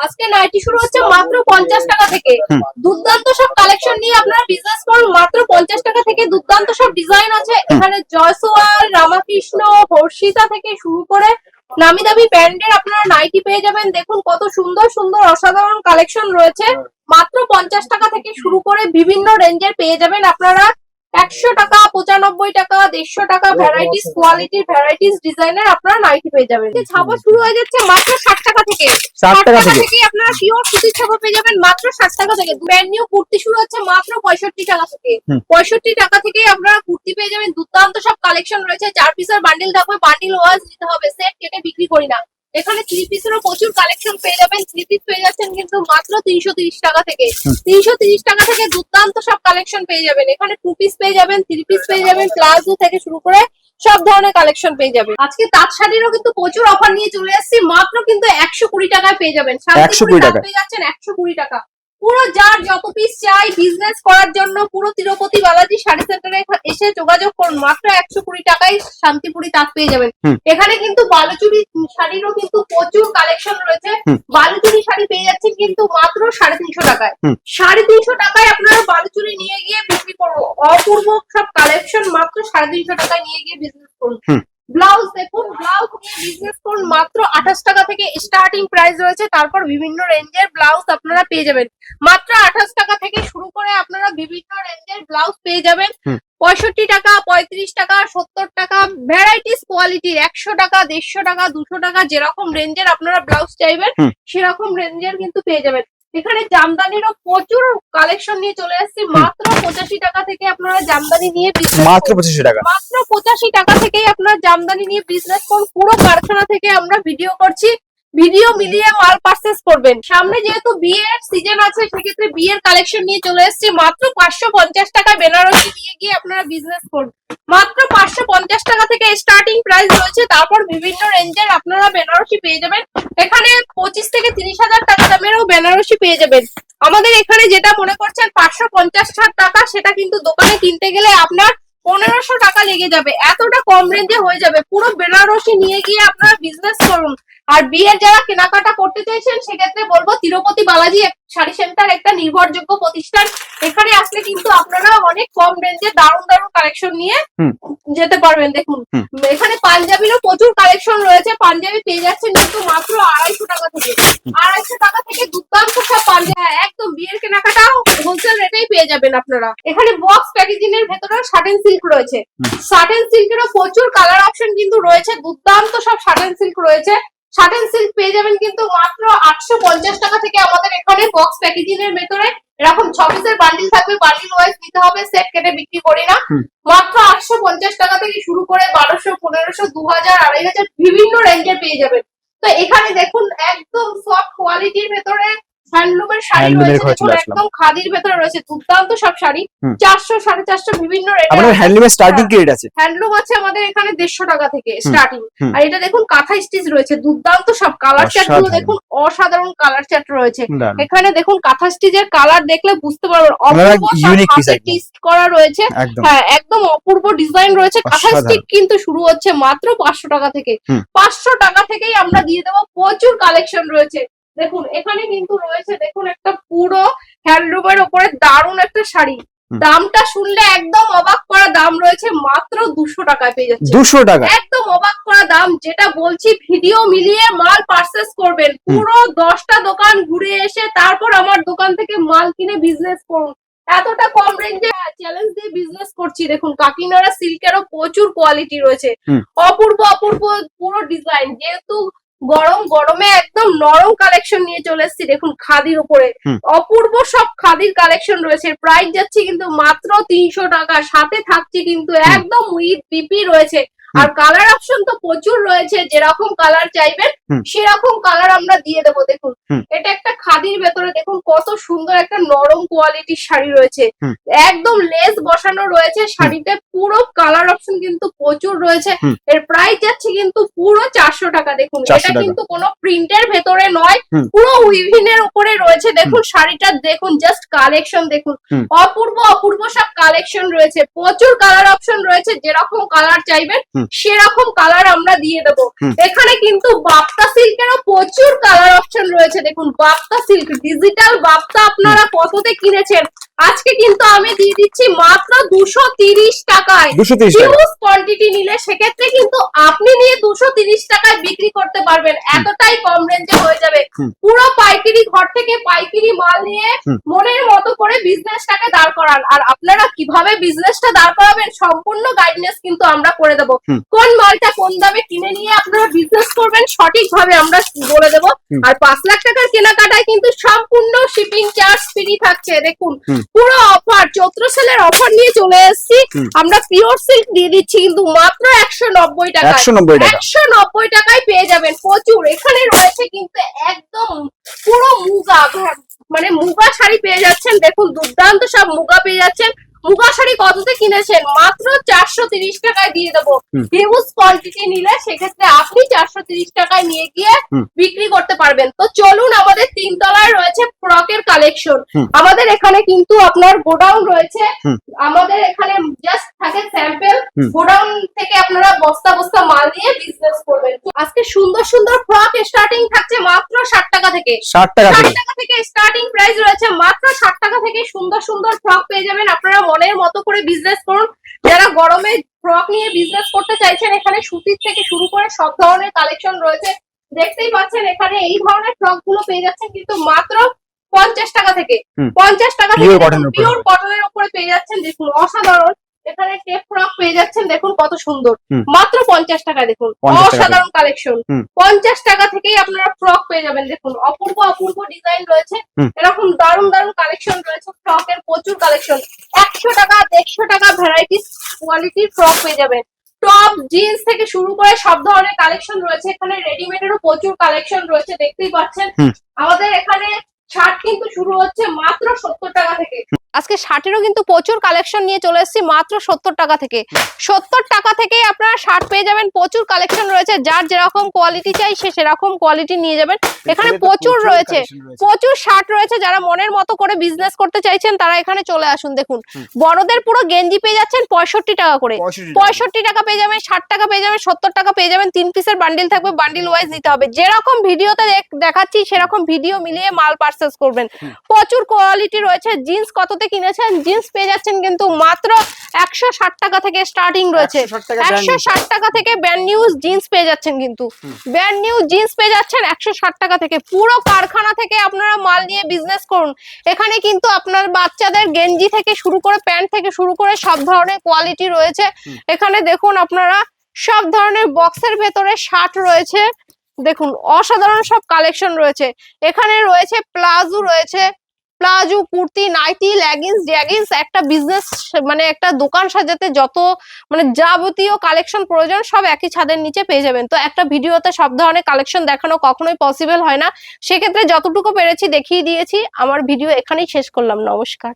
আজকে নাইটি শুরু হচ্ছে মাত্র 50 টাকা থেকে। দুর্দান্ত সব কালেকশন নিয়ে আপনারা বিজনেস করুন মাত্র 50 টাকা থেকে। দুর্দান্ত সব ডিজাইন আছে এখানে, জয়সওয়াল, রামাকৃষ্ণ, হর্ষিতা থেকে শুরু করে নামি দামি ব্র্যান্ডের আপনারা নাইটি পেয়ে যাবেন। দেখুন কত সুন্দর সুন্দর অসাধারণ কালেকশন রয়েছে। মাত্র 50 টাকা থেকে শুরু করে বিভিন্ন রেঞ্জের পেয়ে যাবেন আপনারা। 100 টাকা, 95 টাকা, 150 টাকা ভ্যারাইটিস কোয়ালিটির ভ্যারাইটিস ডিজাইনের আপনারা নাইটি পেয়ে যাবেন। ছাপা শুরু হয়ে যাচ্ছে মাত্র 60 টাকা থেকে। 60 টাকা থেকে আপনারা পিওর সুতির ছাপা পেয়ে যাবেন মাত্র 60 টাকা থেকে। ব্র্যান্ড নিউ কুর্তি শুরু হচ্ছে মাত্র 65 টাকা থেকে। 65 টাকা থেকে আপনারা কুর্তি পেয়ে যাবেন। দুর্দান্ত সব কালেকশন রয়েছে। 4 পিসের বান্ডিল থাকবে, বান্ডিল ওয়াইজ নিতে হবে, সেট কেটে বিক্রি করি না। এখানে 3 পিসেরও প্রচুর কালেকশন পেয়ে যাবেন। 3 পিস পেয়ে যাচ্ছেন কিন্তু মাত্র 330 টাকা থেকে। 330 টাকা থেকে দুর্দান্ত সব কালেকশন পেয়ে যাবেন। এখানে 2 পিস পেয়ে যাবেন, 3 পিস পেয়ে যাবেন, প্লাজো থেকে শুরু করে সব ধরনের কালেকশন পেয়ে যাবেন। আজকে তাঁত শাড়িরও কিন্তু প্রচুর অফার নিয়ে চলে আসছি। মাত্র কিন্তু 120 টাকায় পেয়ে যাবেন। 120 টাকা পেয়ে যাচ্ছেন 120 টাকা। পুরো যার যত পিস চাই বিজনেস করার জন্য পুরো তিরুপতি বালাজি শাড়ি সেন্টারে এসে যোগাযোগ করুন। মাত্র 120 টাকায় শান্তিপুরি তাঁত পেয়ে যাবেন। এখানে কিন্তু বালুচুরি শাড়িরও কিন্তু প্রচুর কালেকশন রয়েছে। বালুচুরি শাড়ি পেয়ে যাচ্ছেন কিন্তু মাত্র 350 টাকায়। 350 টাকায় আপনারা বালুচুরি নিয়ে গিয়ে বিক্রি করবো। অপূর্ব সব কালেকশন মাত্র 350 টাকায় নিয়ে গিয়ে বিজনেস করুন। ব্লাউজ দেখুন, ব্লাউজ নিয়ে বিজনেস করুন মাত্র 28 টাকা থেকে স্টার্টিং প্রাইস রয়েছে। তারপর বিভিন্ন রেঞ্জের ব্লাউজ আপনারা পেয়ে যাবেন। মাত্র 28 টাকা থেকে শুরু করে আপনারা বিভিন্ন রেঞ্জের ব্লাউজ পেয়ে যাবেন। 65 টাকা, 35 টাকা, 70 টাকা ভ্যারাইটিস কোয়ালিটির। 100 টাকা, 150 টাকা, 200 টাকা যেরকম রেঞ্জের আপনারা ব্লাউজ চাইবেন সেরকম রেঞ্জের কিন্তু পেয়ে যাবেন। এখানে জামদানিরও প্রচুর কালেকশন নিয়ে চলে আসছি। মাত্র 85 টাকা থেকে আপনারা জামদানি নিয়ে মাত্র 85 টাকা। মাত্র 85 টাকা থেকেই আপনারা জামদানি নিয়ে বিজনেস করুন। পুরো কারখানা থেকে আমরা ভিডিও করছি, ভিডিও মিলিয়ে মাল পারচেস করবেন। সামনে যেহেতু বিয়ের সিজন আছে সেক্ষেত্রে বিয়ের কালেকশন নিয়ে চলে এসেছি। মাত্র 550 টাকায় বেনারসি নিয়ে গিয়ে আপনারা বিজনেস করুন। মাত্র 550 টাকা থেকে স্টার্টিং প্রাইস রয়েছে। তারপর বিভিন্ন রেঞ্জের আপনারা বেনারসি পেয়ে যাবেন। এখানে 25 থেকে 30,000 টাকা দামেরও বেনারসি পেয়ে যাবেন। আমাদের এখানে যেটা মনে করছেন 550 টাকা, সেটা কিন্তু দোকানে কিনতে গেলে আপনার 1500 টাকা লেগে যাবে। এতটা কম রেঞ্জে হয়ে যাবে। পুরো বেনারসি নিয়ে গিয়ে আপনারা বিজনেস করুন। আর বিয়ের যারা কেনাকাটা করতে চাইছেন সেক্ষেত্রে বলবো তিরুপতি বালাজি শাড়ি সেন্টার একটা নির্ভরযোগ্য প্রতিষ্ঠান। এখানে আসলে কিন্তু আপনারা অনেক কম রেঞ্জে দারুণ দারুণ কালেকশন নিয়ে যেতে পারবেন। দেখুন এখানে পাঞ্জাবিরও প্রচুর কালেকশন রয়েছে। পাঞ্জাবি পেয়ে যাচ্ছেন কিন্তু মাত্র 250 টাকা থেকে। 250 টাকা থেকে দুর্দান্ত সব পাঞ্জাবি, একদম বিয়ের কেনাকাটা হোলসেল রেটেই পেয়ে যাবেন আপনারা। এখানে বক্স প্যাকেজিং এর ভেতরে সাটেন সিল্ক রয়েছে। সাটেন সিল্কেরও প্রচুর কালার অপশন কিন্তু রয়েছে। দুর্দান্ত সব সাটেন সিল্ক রয়েছে। সাটেন সিল্ক পেয়ে যাবেন কিন্তু মাত্র 850 টাকা থেকে। আমাদের এখানে বক্স প্যাকেজিং এর ভেতরে এরকম 6 পিসের বান্ডিল থাকবে, বান্ডিল ওয়াইজ নিতে হবে, সেট কেটে বিক্রি করি না। মাত্র 850 টাকা থেকে শুরু করে 1200, 1500, 2000, 2500 বিভিন্ন রেঞ্জের পেয়ে যাবেন। তো এখানে দেখুন একদম সফট কোয়ালিটির ভেতরে হ্যান্ডলুমের শাড়ি রয়েছে। একদম খাদির ভেতরে রয়েছে দুর্দান্ত সব শাড়ি। 400, 450 বিভিন্ন রেট। আমাদের হ্যান্ডলুমের স্টার্টিং কি রেট আছে? হ্যান্ডলুম আছে আমাদের এখানে 150 টাকা থেকে স্টার্টিং। আর এটা দেখুন কাঁথা স্টিচ রয়েছে। দুর্দান্ত সব কালার চার্ট গুলো দেখুন, অসাধারণ কালার চার্ট রয়েছে। এখানে দেখুন কাঁথা স্টিচের কালার দেখলে বুঝতে পারবেন অপূর্ব স্টিচ করা রয়েছে। হ্যাঁ একদম অপূর্ব ডিজাইন রয়েছে। কাঁথা স্টিচ কিন্তু শুরু হচ্ছে মাত্র 500 টাকা থেকে। 500 টাকা থেকেই আমরা দিয়ে দেবো। প্রচুর কালেকশন রয়েছে। দেখুন এখানে কিন্তু রয়েছে, দেখুন একটা পুরো হ্যান্ডলুমের উপরে দারুণ একটা শাড়ি। দামটা শুনলে একদম অবাক করা দাম রয়েছে। মাত্র 200 টাকায় পেয়ে যাচ্ছে। 200 টাকা একদম অবাক করা দাম। যেটা বলছি ভিডিও মিলিয়ে মাল পারচেস করবেন। পুরো 10টা দোকান ঘুরে এসে তারপর আমার দোকান থেকে মাল কিনে বিজনেস করুন। এতটা কম রেঞ্জে চ্যালেঞ্জ দিয়ে বিজনেস করছি। দেখুন কাকিনাড়া সিল্কেরও প্রচুর কোয়ালিটি রয়েছে। অপূর্ব অপূর্ব পুরো ডিজাইন। যেহেতু গরমে একদম নরম কালেকশন নিয়ে চলে এসেছি। দেখুন খাদির উপরে অপূর্ব সব খাদির কালেকশন রয়েছে। প্রাইস যাচ্ছে কিন্তু মাত্র 300 টাকা। সাথে থাকছে কিন্তু একদম উইথ বিপি রয়েছে। আর কালার অপশন তো প্রচুর রয়েছে। যেরকম কালার চাইবেন সেরকম কালার আমরা দিয়ে দেবো। দেখুন এটা একটা খাদির ভেতরে দেখুন কত সুন্দর একটা নরম কোয়ালিটির শাড়ি রয়েছে। একদম লেস বসানো রয়েছে শাড়িতে। পুরো কালার অপশন কিন্তু প্রচুর রয়েছে। এর প্রাইস যাচ্ছে কিন্তু পুরো 400 টাকা। দেখুন এটা কিন্তু কোনো প্রিন্টের ভেতরে নয়, পুরো উইভিনের উপরে রয়েছে। দেখুন শাড়িটা দেখুন, জাস্ট কালেকশন দেখুন। অপূর্ব অপূর্ব সব কালেকশন রয়েছে। প্রচুর কালার অপশন রয়েছে। যেরকম কালার চাইবেন সেরকম কালার আমরা দিয়ে দেবো। হুম। এখানে কিন্তু বাপ্তা সিল্কেরও প্রচুর কালার অপশন রয়েছে। দেখুন বাপ্তা সিল্ক ডিজিটাল বাপ্তা আপনারা কততে কিনেছেন, আজকে কিন্তু আমি দিয়ে দিচ্ছি মাত্র 230 টাকায়। 230 টাকা। হিউজ কোয়ান্টিটি নিলে সেক্ষেত্রে কিন্তু আপনি নিয়ে 230 টাকায় বিক্রি করতে পারবেন, এতটাই কম রেঞ্জে হয়ে যাবে। পুরো পাইকারি ঘর থেকে পাইকারি মাল নিয়ে মনের মতো করে বিজনেসটাকে দাঁড় করান। আর আপনারা কিভাবে বিজনেসটা দাঁড় করাবেন সম্পূর্ণ গাইডনেস কিন্তু আমরা করে দেবো। কোন মালটা কোন দামে কিনে নিয়ে আপনারা বিজনেস করবেন সঠিকভাবে আমরা বলে দেবো। আর 5 লাখ টাকার কেনাকাটায় কিন্তু সম্পূর্ণ শিপিং চার্জ ফ্রি থাকছে। দেখুন পুরো অফার, চৈত্র সেলের অফার নিয়ে চলে এসেছি। আমরা পিওর সিল্ক দিয়ে দিচ্ছি কিন্তু মাত্র 190 টাকা। 190 টাকা। 190 টাকায় পেয়ে যাবেন প্রচুর। এখানে রয়েছে কিন্তু একদম পুরো মুগা, মানে মুগা শাড়ি পেয়ে যাচ্ছেন। দেখুন দুর্দান্ত সব মুগা পেয়ে যাচ্ছেন। মুগা শাড়ি কততে কিনেছেন, মাত্র 430 টাকায় দিয়ে দেবো। হিউজ কোয়ান্টিটি নিলে সেক্ষেত্রে আপনি 430 টাকায় নিয়ে গিয়ে বিক্রি করতে পারবেন। তো চলুন, আমাদের 3 তলায় রয়েছে ফ্রকের কালেকশন। আমাদের এখানে কিন্তু আপনার গোডাউন রয়েছে। আমাদের এখানে জাস্ট থাকে স্যাম্পল, গোডাউন থেকে আপনারা বস্তা বস্তা মাল নিয়ে বিজনেস করবেন। আজকে সুন্দর সুন্দর ফ্রক স্টার্টিং থাকছে মাত্র 60 টাকা থেকে। 60 টাকা 60 থেকে। টাকা থেকে স্টার্টিং প্রাইস রয়েছে, মাত্র 60 টাকা থেকে সুন্দর সুন্দর ফ্রক পেয়ে যাবেন। আপনারা মনের মতো করে বিজনেস করুন। যারা গরমে ফ্রক নিয়ে বিজনেস করতে চাইছেন, এখানে সুতির থেকে শুরু করে সব ধরনের কালেকশন রয়েছে। দেখতেই পাচ্ছেন এখানে এই ধরনের ফ্রক গুলো পেয়ে যাচ্ছেন কিন্তু মাত্র 50 টাকা থেকে। 50 টাকা থেকে পিওর কটনের উপরে পেয়ে যাচ্ছেন। দেখুন অসাধারণ, এখানে টেপ ফ্রক পেয়ে যাচ্ছেন। দেখুন কত সুন্দর, মাত্র 50 টাকা। দেখুন অসাধারণ কালেকশন। 50 টাকা থেকেই আপনারা ফ্রক পেয়ে যাবেন। দেখুন অপূর্ব অপূর্ব ডিজাইন রয়েছে, এরকম দারুণ দারুণ কালেকশন রয়েছে। ফ্রকের প্রচুর কালেকশন, 100 টাকা 150 টাকা ভ্যারাইটিস কোয়ালিটির ফ্রক পেয়ে যাবেন। টপ জিন্স থেকে শুরু করে সব ধরনের কালেকশন রয়েছে। এখানে রেডিমেডেরও প্রচুর কালেকশন রয়েছে, দেখতেই পাচ্ছেন। আমাদের এখানে শার্ট কিন্তু শুরু হচ্ছে মাত্র 70 টাকা থেকে। আজকে শার্টেরও কিন্তু প্রচুর কালেকশন নিয়ে চলে এসেছি মাত্র 70 টাকা থেকে। 70 টাকা থেকেই আপনারা শার্ট পেয়ে যাবেন। প্রচুর কালেকশন রয়েছে, যার যেরকম কোয়ালিটি চাই সে সেরকম কোয়ালিটি নিয়ে যাবেন। এখানে প্রচুর রয়েছে, প্রচুর শার্ট রয়েছে। যারা মনের মতো করে বিজনেস করতে চাইছেন তারা এখানে চলে আসুন। দেখুন বড়দের পুরো গেঞ্জি পেয়ে যাচ্ছেন 65 টাকা করে। 65 টাকা পেয়ে যাবেন, 60 টাকা পেয়ে যাবেন, 70 টাকা পেয়ে যাবেন। 3 পিসের বান্ডিল থাকবে, বান্ডিল ওয়াইজ নিতে হবে। যেরকম ভিডিওতে দেখাচ্ছি সেরকম ভিডিও মিলিয়ে মাল পারচেজ করবেন। প্রচুর কোয়ালিটি রয়েছে। জিন্স কততে কিনেছেন, জিন্স পেয়ে যাচ্ছেন কিন্তু মাত্র 160 টাকা থেকে স্টার্টিং রয়েছে। 160 টাকা থেকে ব্র্যান্ড নিউ জিন্স পেয়ে যাচ্ছেন কিন্তু। ব্র্যান্ড নিউ জিন্স পেয়ে যাচ্ছেন 160 টাকা থেকে। পুরো কারখানা থেকে আপনারা মাল নিয়ে বিজনেস করুন। এখানে কিন্তু আপনার বাচ্চাদের গেঞ্জি থেকে শুরু করে প্যান্ট থেকে শুরু করে সব ধরনের কোয়ালিটি রয়েছে। এখানে দেখুন আপনারা সব ধরনের বক্সের ভেতরে শার্ট রয়েছে। দেখুন অসাধারণ সব কালেকশন রয়েছে। এখানে রয়েছে প্লাজো রয়েছে, palazzo, kurti, nightie, leggings, jeggings. একটা বিজনেস মানে একটা দোকান সাজাতে যত মানে যাবতীয় কালেকশন প্রয়োজন সব একই ছাদের নিচে পেয়ে যাবেন। তো একটা ভিডিওতে সব ধরনের কালেকশন দেখানো কখনোই পসিবল হয় না, সেক্ষেত্রে যতটুকু পেরেছি দেখিয়ে দিয়েছি। আমার ভিডিও এখানেই শেষ করলাম। নমস্কার।